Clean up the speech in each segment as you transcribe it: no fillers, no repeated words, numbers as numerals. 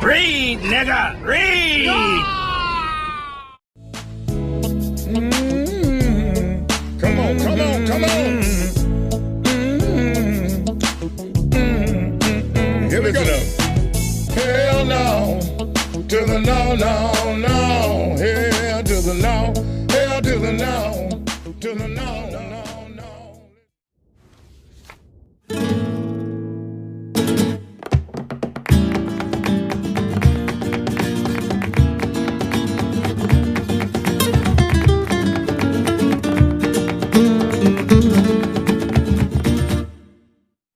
Read, nigga, read! Come on, come on, come on. Here we go. Hell no, to the no, no, no. Hell to the no, hell to the no, to the no, no, no.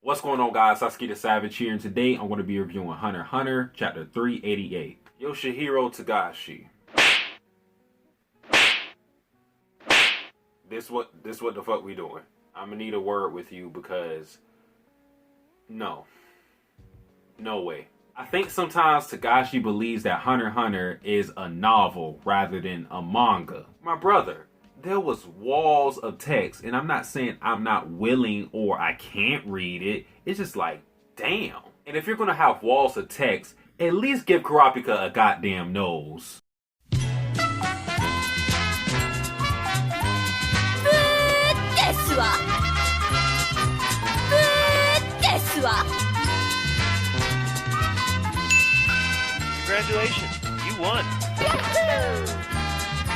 What's going on, guys? Satsuki the Savage here, and today I'm going to be reviewing Hunter x Hunter, chapter 388. Yoshihiro Togashi. This what the fuck we doing? I'm gonna need a word with you because no way. I think sometimes Togashi believes that Hunter x Hunter is a novel rather than a manga. My brother, there was walls of text, and I'm not saying I'm not willing or I can't read it. It's just like, damn. And if you're gonna have walls of text, at least give Kurapika a goddamn nose. Congratulations, you won.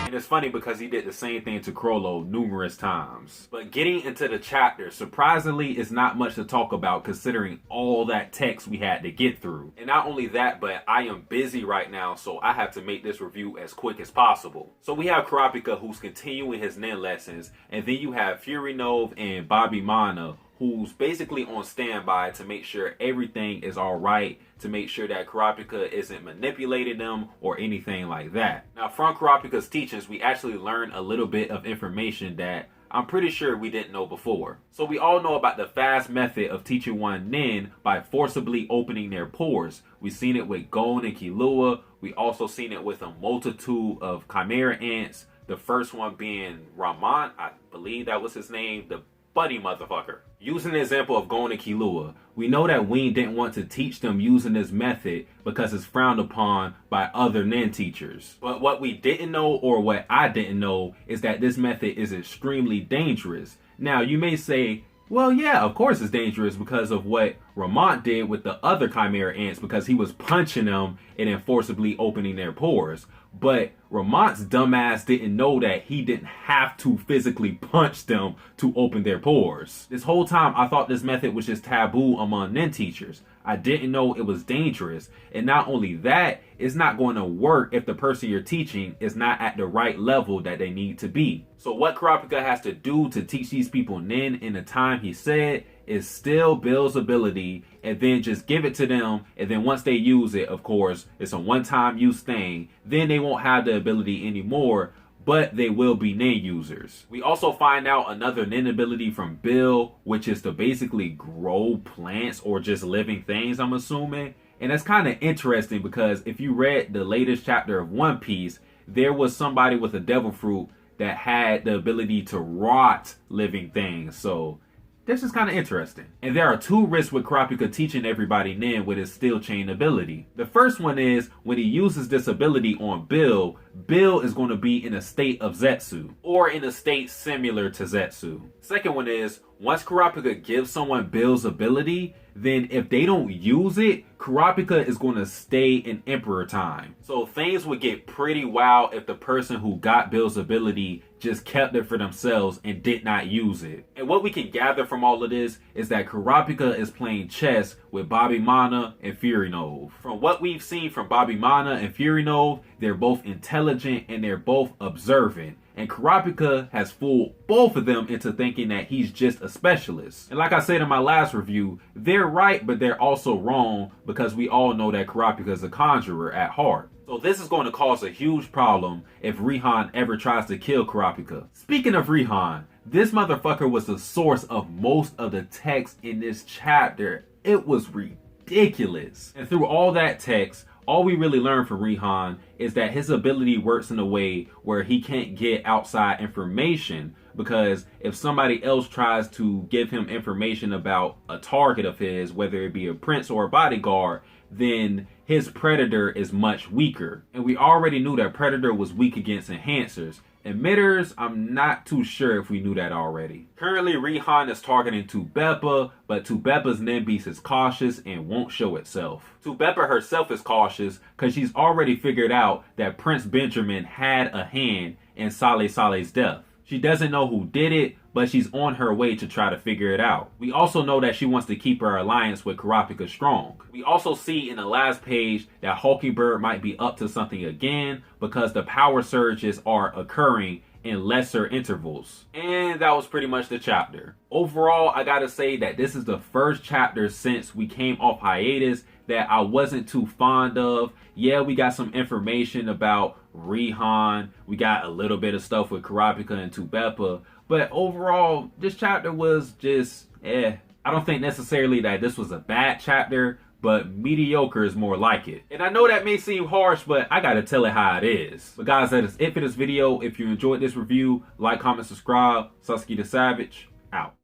And it's funny because he did the same thing to Crollo numerous times. But getting into the chapter, surprisingly, is not much to talk about considering all that text we had to get through. And not only that, but I am busy right now, so I have to make this review as quick as possible. So we have Kurapika, who's continuing his nin lessons, and then you have Furinove and Bobby Mana, who's basically on standby to make sure everything is all right, to make sure that Kurapika isn't manipulating them or anything like that. Now, from Kurapika's teachings, we actually learned a little bit of information that I'm pretty sure we didn't know before. So we all know about the fast method of teaching one nin by forcibly opening their pores. We've seen it with Gon and Killua. We also seen it with a multitude of chimera ants. The first one being Ramon, I believe that was his name, the buddy motherfucker. Using the example of Gon and Killua, we know that Ween didn't want to teach them using this method because it's frowned upon by other nin teachers. But what we didn't know, or what I didn't know, is that this method is extremely dangerous. Now, you may say, well, yeah, of course it's dangerous because of what Ramont did with the other chimera ants, because he was punching them and then forcibly opening their pores. But Ramont's dumbass didn't know that he didn't have to physically punch them to open their pores. This whole time, I thought this method was just taboo among nin teachers. I didn't know it was dangerous. And not only that, it's not going to work if the person you're teaching is not at the right level that they need to be. So what Kurapika has to do to teach these people nin in the time he said is still Bill's ability, and then just give it to them, and then once they use it, of course, it's a one-time use thing, then they won't have the ability anymore, but they will be nin users. We also find out another nin ability from Bill, which is to basically grow plants or just living things, I'm assuming. And that's kind of interesting because if you read the latest chapter of One Piece, there was somebody with a devil fruit that had the ability to rot living things. So this is kind of interesting. And there are two risks with Kurapika teaching everybody nin with his steel chain ability. The first one is when he uses this ability on Bill, Bill is going to be in a state of Zetsu, or in a state similar to Zetsu. Second one is once Kurapika gives someone Bill's ability, then if they don't use it, Kurapika is going to stay in Emperor time. So things would get pretty wild if the person who got Bill's ability just kept it for themselves and did not use it. And what we can gather from all of this is that Kurapika is playing chess with Bobby Mana and Furinove. From what we've seen from Bobby Mana and Furinove, they're both intelligent and they're both observant. And Kurapika has fooled both of them into thinking that he's just a specialist. And like I said in my last review, they're right, but they're also wrong because we all know that Kurapika is a conjurer at heart. So this is going to cause a huge problem if Rihan ever tries to kill Kurapika. Speaking of Rihan, this motherfucker was the source of most of the text in this chapter. It was ridiculous. And through all that text, all we really learn from Rihan is that his ability works in a way where he can't get outside information, because if somebody else tries to give him information about a target of his, whether it be a prince or a bodyguard, then his Predator is much weaker. And we already knew that Predator was weak against enhancers. Emitters, I'm not too sure if we knew that already. Currently, Rihan is targeting Tubeppa, but Tubeppa's Nimbeast is cautious and won't show itself. Tubeppa herself is cautious because she's already figured out that Prince Benjamin had a hand in Sale's death. She doesn't know who did it, but she's on her way to try to figure it out. We also know that she wants to keep her alliance with Kurapika strong. We also see in the last page that Hulkingbird might be up to something again because the power surges are occurring in lesser intervals. And that was pretty much the chapter. Overall, I gotta say that this is the first chapter since we came off hiatus that I wasn't too fond of. Yeah, we got some information about Rihan. We got a little bit of stuff with Kurapika and Tubeppa. But overall, this chapter was just, I don't think necessarily that this was a bad chapter, but mediocre is more like it. And I know that may seem harsh, but I gotta tell it how it is. But guys, that is it for this video. If you enjoyed this review, like, comment, subscribe. Satsuki the Savage, out.